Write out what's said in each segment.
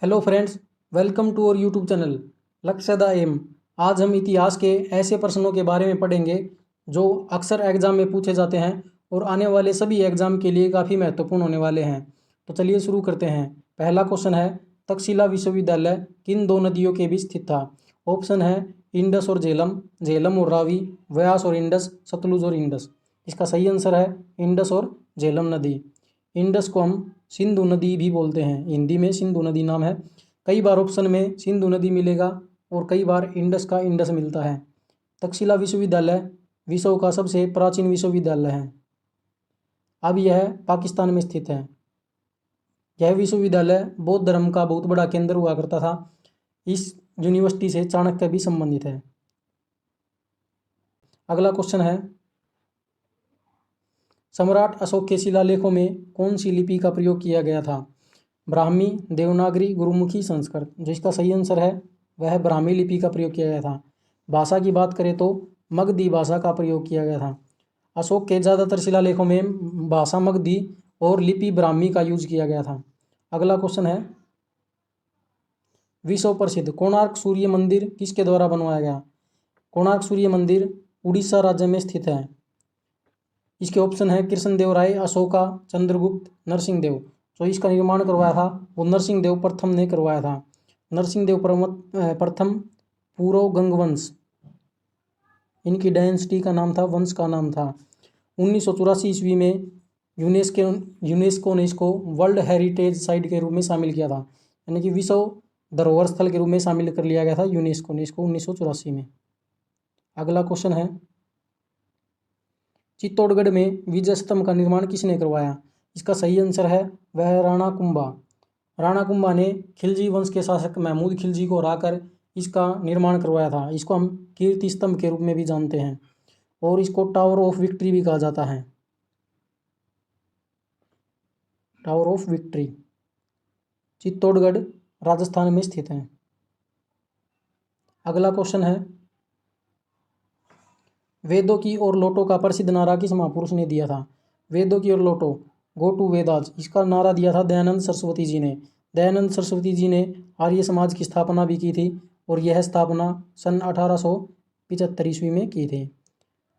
Hello friends, welcome to our YouTube channel Lakshya the aim. आज हम इतिहास के ऐसे प्रश्नों के बारे में पढ़ेंगे जो अक्सर एग्जाम में पूछे जाते हैं और आने वाले सभी एग्जाम के लिए काफ़ी महत्वपूर्ण होने वाले हैं। तो चलिए शुरू करते हैं। पहला क्वेश्चन है, तक्षशिला विश्वविद्यालय किन दो नदियों के बीच स्थित था? ऑप्शन है इंडस और झेलम, झेलम और रावी, व्यास और इंडस, सतलुज और इंडस। इसका सही आंसर है इंडस और झेलम नदी। इंडस को हम सिंधु नदी भी बोलते हैं, हिंदी में सिंधु नदी नाम है। कई बार ऑप्शन में सिंधु नदी मिलेगा और कई बार इंडस का इंडस मिलता है। तक्षशिला विश्वविद्यालय विश्व का सबसे प्राचीन विश्वविद्यालय है। अब यह पाकिस्तान में स्थित है। यह विश्वविद्यालय बौद्ध धर्म का बहुत बड़ा केंद्र हुआ करता था। इस यूनिवर्सिटी से चाणक्य भी संबंधित है। अगला क्वेश्चन है, सम्राट अशोक के शिलालेखों में कौन सी लिपि का प्रयोग किया गया था? ब्राह्मी, देवनागरी, गुरुमुखी, संस्कृत। जो इसका सही आंसर है वह ब्राह्मी लिपि का प्रयोग किया गया था। भाषा की बात करें तो मगधी भाषा का प्रयोग किया गया था। अशोक के ज़्यादातर शिलालेखों में भाषा मगधी और लिपि ब्राह्मी का यूज किया गया था। अगला क्वेश्चन है, विश्व प्रसिद्ध कोणार्क सूर्य मंदिर किसके द्वारा बनवाया गया? कोणार्क सूर्य मंदिर उड़ीसा राज्य में स्थित है। इसके ऑप्शन है कृष्णदेवराय, अशोका, चंद्रगुप्त, नरसिंह देव। जो इसका निर्माण करवाया था वो नरसिंह देव प्रथम ने करवाया था। नरसिंह देव प्रथम पूर्व गंगवंश, इनकी डायनेस्टी का नाम था, वंश का नाम था। 1984 ईस्वी में यूनेस्को ने इसको वर्ल्ड हेरिटेज साइट के रूप में शामिल किया था, यानी कि विश्व धरोहर स्थल के रूप में शामिल कर लिया गया था यूनेस्को ने इसको 1984 में। अगला क्वेश्चन है, चित्तौड़गढ़ में विजय स्तंभ का निर्माण किसने करवाया? इसका सही आंसर है वह राणा कुंभा। राणा कुंभा ने खिलजी वंश के शासक महमूद खिलजी को हराकर इसका निर्माण करवाया था। इसको हम कीर्ति स्तंभ के रूप में भी जानते हैं और इसको टावर ऑफ विक्ट्री भी कहा जाता है। Tower of victory Chittorgarh Rajasthan में स्थित है। अगला क्वेश्चन है, वेदों की और लोटो का प्रसिद्ध नारा किस महापुरुष ने दिया था? वेदों की और लोटो, गो टू वेदास, इसका नारा दिया था दयानंद सरस्वती जी ने। दयानंद सरस्वती जी ने आर्य समाज की स्थापना भी की थी और यह स्थापना सन 1875 ईस्वी में की थी।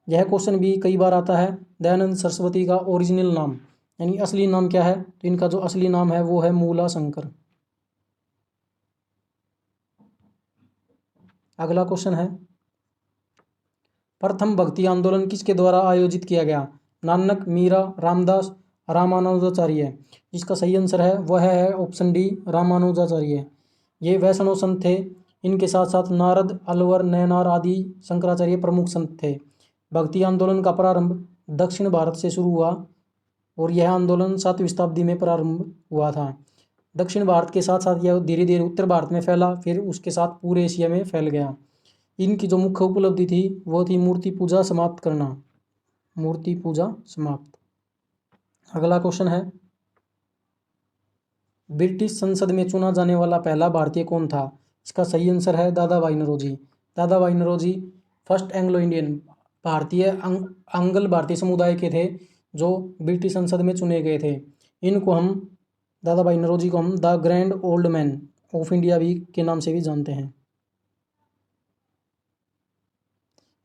यह क्वेश्चन भी कई बार आता है, दयानंद सरस्वती का ओरिजिनल नाम यानी असली नाम क्या है? तो इनका जो असली नाम है वो है मूला शंकर। अगला क्वेश्चन है, प्रथम भक्ति आंदोलन किसके द्वारा आयोजित किया गया? नानक, मीरा, रामदास, रामानुजाचार्य। इसका सही आंसर है वह है ऑप्शन डी, रामानुजाचार्य। ये वैष्णव संत थे। इनके साथ साथ नारद, अलवर, नयनार आदि शंकराचार्य प्रमुख संत थे। भक्ति आंदोलन का प्रारंभ दक्षिण भारत से शुरू हुआ और यह आंदोलन 7वीं शताब्दी में प्रारंभ हुआ था। दक्षिण भारत के साथ साथ यह धीरे धीरे उत्तर भारत में फैला, फिर उसके साथ पूरे एशिया में फैल गया। इनकी जो मुख्य उपलब्धि थी वो थी मूर्ति पूजा समाप्त करना, मूर्ति पूजा समाप्त। अगला क्वेश्चन है, ब्रिटिश संसद में चुना जाने वाला पहला भारतीय कौन था? इसका सही आंसर है दादा भाई नौरोजी। दादा भाई नौरोजी फर्स्ट एंग्लो इंडियन भारतीय आंग्ल भारतीय समुदाय के थे जो ब्रिटिश संसद में चुने गए थे। इनको हम दादा भाई नौरोजी को हम the grand old man of India भी के नाम से भी जानते हैं।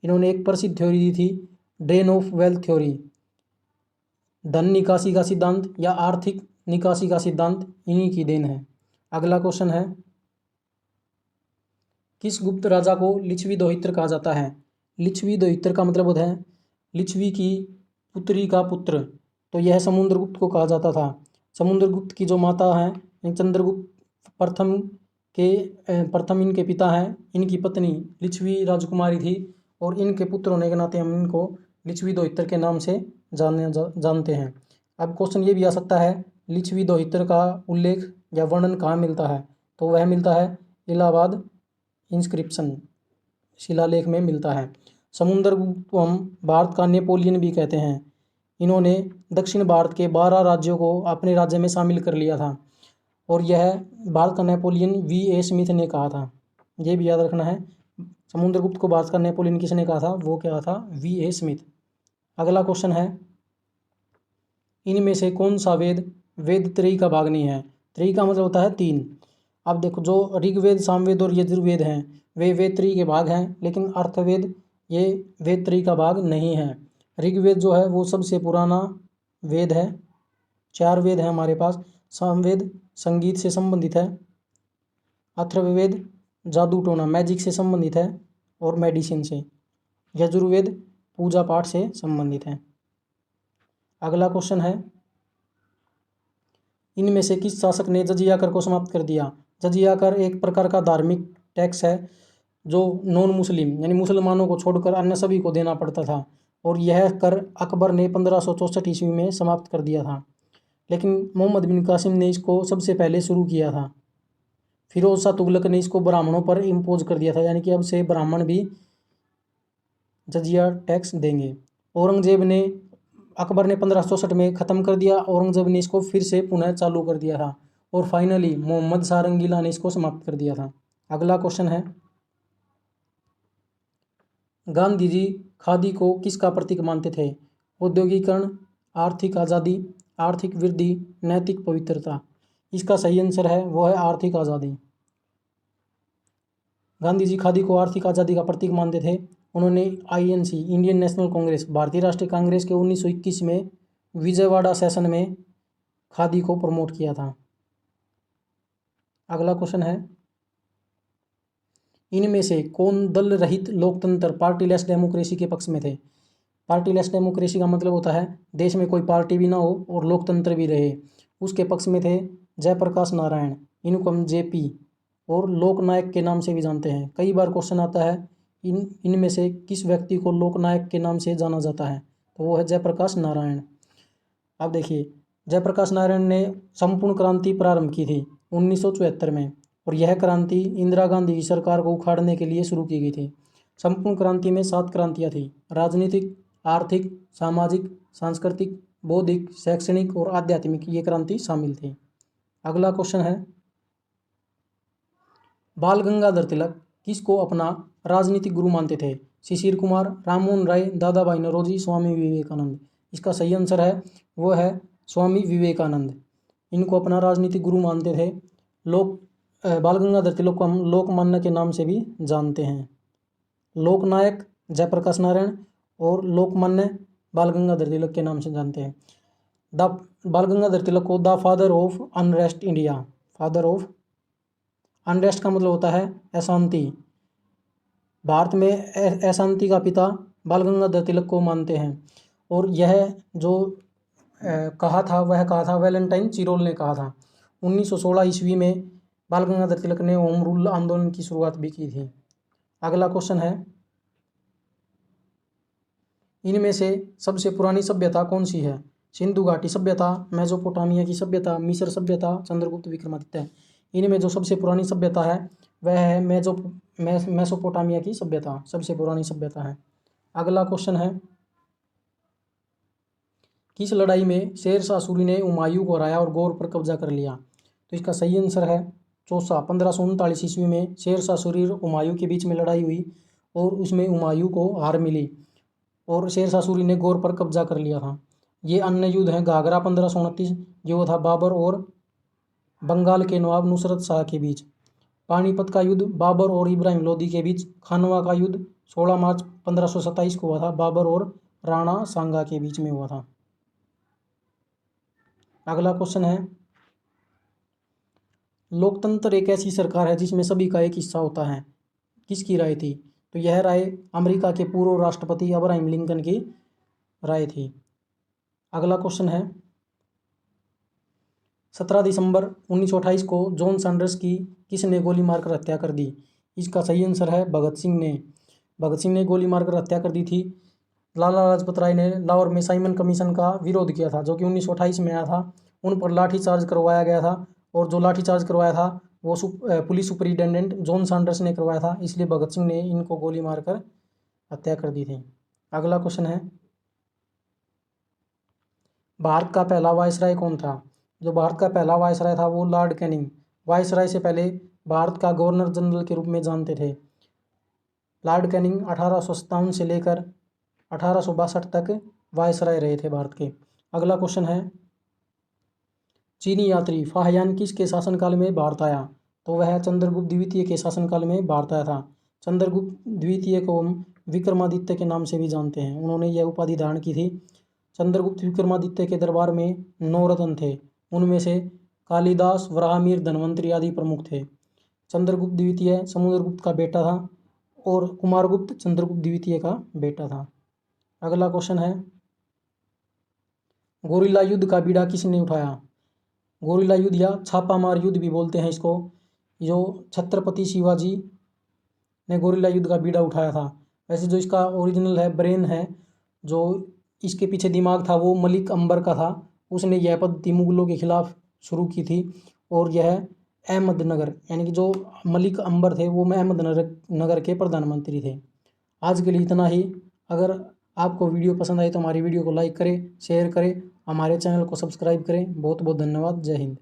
इन्होंने एक प्रसिद्ध थ्योरी दी थी, ड्रेन ऑफ वेल्थ थ्योरी, धन निकासी का सिद्धांत या आर्थिक निकासी का सिद्धांत इन्हीं की देन है। अगला क्वेश्चन है, किस गुप्त राजा को लिच्छवी दोहित्र कहा जाता है? लिच्छवी दोहित्र का मतलब होता है लिच्छवी की पुत्री का पुत्र, तो यह समुद्रगुप्त को कहा जाता था। समुद्रगुप्त की जो माता है चंद्रगुप्त प्रथम इनके पिता हैं, इनकी पत्नी लिच्छवी राजकुमारी थी और इनके पुत्र होने के नाते हम इनको लिच्छवी दोहित्र के नाम से जानते हैं। अब क्वेश्चन ये भी आ सकता है, लिच्छवी दोहित्र का उल्लेख या वर्णन कहाँ मिलता है? तो वह मिलता है इलाहाबाद इंस्क्रिप्शन शिलालेख में मिलता है। समुद्रगुप्त को हम भारत का नेपोलियन भी कहते हैं। इन्होंने दक्षिण भारत के 12 राज्यों को अपने राज्य में शामिल कर लिया था और यह भारत का नेपोलियन V.A. स्मिथ ने कहा था। ये भी याद रखना है, समुद्रगुप्त को भारत का नेपोलियन किसने कहा था? वो क्या था? V.A. स्मिथ। अगला क्वेश्चन है, इनमें से कौन सा वेद वेद त्रयी का भाग नहीं है? त्रयी का मतलब होता है 3। अब देखो, जो ऋग्वेद, सामवेद और यजुर्वेद हैं वे वेदत्रयी के भाग हैं, लेकिन अर्थवेद ये वेदत्रयी का भाग नहीं है। ऋग्वेद जो है वो सबसे पुराना वेद है। 4 वेद हैं हमारे पास। सामवेद संगीत से संबंधित है, अथर्ववेद जादू टोना मैजिक से संबंधित है और मेडिसिन से, यजुर्वेद पूजा पाठ से संबंधित है। अगला क्वेश्चन है, इनमें से किस शासक ने जजिया कर को समाप्त कर दिया? जजिया कर एक प्रकार का धार्मिक टैक्स है जो नॉन मुस्लिम यानी मुसलमानों को छोड़कर अन्य सभी को देना पड़ता था, और यह कर अकबर ने 1564 ईस्वी में समाप्त कर दिया था, लेकिन मोहम्मद बिन कासिम ने इसको सबसे पहले शुरू किया था। फिरोज शाह तुगलक ने इसको ब्राह्मणों पर इम्पोज कर दिया था, यानी कि अब से ब्राह्मण भी जजिया टैक्स देंगे। औरंगजेब ने, अकबर ने 1564 में ख़त्म कर दिया, औरंगजेब ने इसको फिर से पुनः चालू कर दिया था, और फाइनली मोहम्मद शाह रंगीला ने इसको समाप्त कर दिया था। अगला क्वेश्चन है, गांधी जी खादी को किसका प्रतीक मानते थे? औद्योगिकरण, आर्थिक आज़ादी, आर्थिक वृद्धि, नैतिक पवित्रता। इसका सही आंसर है वो है आर्थिक आज़ादी। गांधी जी खादी को आर्थिक आज़ादी का प्रतीक मानते थे। उन्होंने आईएनसी इंडियन नेशनल कांग्रेस भारतीय राष्ट्रीय कांग्रेस के 1921 में विजयवाड़ा सेशन में खादी को प्रमोट किया था। अगला क्वेश्चन है, इनमें से कौन दल रहित लोकतंत्र पार्टीलेस डेमोक्रेसी के पक्ष में थे? पार्टीलेस डेमोक्रेसी का मतलब होता है देश में कोई पार्टी भी ना हो और लोकतंत्र भी रहे, उसके पक्ष में थे जयप्रकाश नारायण। इनको हम जेपी और लोकनायक के नाम से भी जानते हैं। कई बार क्वेश्चन आता है इनमें से किस व्यक्ति को लोकनायक के नाम से जाना जाता है, तो वो है जयप्रकाश नारायण। अब देखिए, जयप्रकाश नारायण ने संपूर्ण क्रांति प्रारंभ की थी 1974 में, और यह क्रांति इंदिरा गांधी की सरकार को उखाड़ने के लिए शुरू की गई थी। संपूर्ण क्रांति में 7 क्रांतियाँ थी, राजनीतिक, आर्थिक, सामाजिक, सांस्कृतिक, बौद्धिक, शैक्षणिक और आध्यात्मिक, ये क्रांति शामिल थी। अगला क्वेश्चन है, बाल गंगाधर तिलक किसको अपना राजनीतिक गुरु मानते थे? शिशिर कुमार, राममोहन राय, दादा भाई नौरोजी, स्वामी विवेकानंद। इसका सही आंसर है वो है स्वामी विवेकानंद। इनको अपना राजनीतिक गुरु मानते थे। बाल गंगाधर तिलक को हम लोकमान्य के नाम से भी जानते हैं। लोकनायक जयप्रकाश नारायण और लोकमान्य बाल गंगाधर तिलक के नाम से जानते हैं। बाल गंगाधर तिलक को the father of unrest India, father of unrest का मतलब होता है अशांति, भारत में अशांति का पिता बाल गंगाधर तिलक को मानते हैं। और यह जो कहा था वैलेंटाइन चिरोल ने कहा था। 1916 ईस्वी में बाल गंगाधर तिलक ने होम रूल आंदोलन की शुरुआत भी की थी। अगला क्वेश्चन है, इनमें से सबसे पुरानी सभ्यता कौन सी है? सिंधु घाटी सभ्यता, मेसोपोटामिया की सभ्यता, मिस्र सभ्यता, चंद्रगुप्त विक्रमादित्य। इनमें जो सबसे पुरानी सभ्यता है वह है मेसोपोटामिया की सभ्यता, सबसे पुरानी सभ्यता है। अगला क्वेश्चन है, किस लड़ाई में शेर शाह सूरी ने हुमायूं को हराया और गौर पर कब्जा कर लिया? तो इसका सही आंसर है चौसा। 1539 ईस्वी में शेर शाह सूरी और हुमायूं के बीच में लड़ाई हुई और उसमें हुमायूं को हार मिली और शेर शाह सूरी ने गौर पर कब्जा कर लिया था। ये अन्य युद्ध हैं घाघरा 1529 जो था बाबर और बंगाल के नवाब नुसरत शाह के बीच, पानीपत का युद्ध बाबर और इब्राहिम लोदी के बीच, खानवा का युद्ध 16 मार्च 1527 को हुआ था, बाबर और राणा सांगा के बीच में हुआ था। अगला क्वेश्चन है, लोकतंत्र एक ऐसी सरकार है जिसमें सभी का एक हिस्सा होता है, किसकी राय थी? तो यह राय अमेरिका के पूर्व राष्ट्रपति अब्राहम लिंकन की राय थी। अगला क्वेश्चन है, 17 दिसंबर 1928 को जॉन सैंडर्स की किसने गोली मारकर हत्या कर दी? इसका सही आंसर है भगत सिंह ने। भगत सिंह ने गोली मारकर हत्या कर दी थी। लाला लाजपत राय ने लाहौर में साइमन कमीशन का विरोध किया था जो कि 1928 में आया था। उन पर लाठीचार्ज करवाया गया था और जो लाठीचार्ज करवाया था वो पुलिस सुपरिटेंडेंट जॉन सैंडर्स ने करवाया था, इसलिए भगत सिंह ने इनको गोली मारकर हत्या कर दी थी। अगला क्वेश्चन है, भारत का पहला वायसराय कौन था? जो भारत का पहला वायसराय था वो लॉर्ड कैनिंग। वायसराय से पहले भारत का गवर्नर जनरल के रूप में जानते थे। लॉर्ड कैनिंग 1857 से लेकर 1862 तक वायसराय रहे थे भारत के। अगला क्वेश्चन है, चीनी यात्री फाहियान किसके शासनकाल में भारत आया? तो वह चंद्रगुप्त द्वितीय के शासनकाल में भारत आया था। चंद्रगुप्त द्वितीय को हम विक्रमादित्य के नाम से भी जानते हैं। उन्होंने यह उपाधि धारण की थी। चंद्रगुप्त विक्रमादित्य के दरबार में 9 रत्न थे। उनमें से कालिदास, वराहमिहिर, धन्वंतरि आदि प्रमुख थे। चंद्रगुप्त द्वितीय समुद्रगुप्त का बेटा था और कुमारगुप्त चंद्रगुप्त द्वितीय का बेटा था। अगला क्वेश्चन है, गोरिल्ला युद्ध का बीड़ा किसने उठाया? गोरिल्ला युद्ध या छापामार युद्ध भी बोलते हैं इसको, जो छत्रपति शिवाजी ने गोरिल्ला युद्ध का बीड़ा उठाया था। वैसे जो इसका ओरिजिनल है, ब्रेन है, जो इसके पीछे दिमाग था, वो मलिक अंबर का था। उसने यह पद्धति मुगलों के खिलाफ शुरू की थी और यह अहमदनगर, यानी कि जो मलिक अंबर थे वो अहमदनगर के प्रधानमंत्री थे। आज के लिए इतना ही। अगर आपको वीडियो पसंद आए तो हमारी वीडियो को लाइक करें, शेयर करें, हमारे चैनल को सब्सक्राइब करें। बहुत बहुत धन्यवाद। जय हिंद।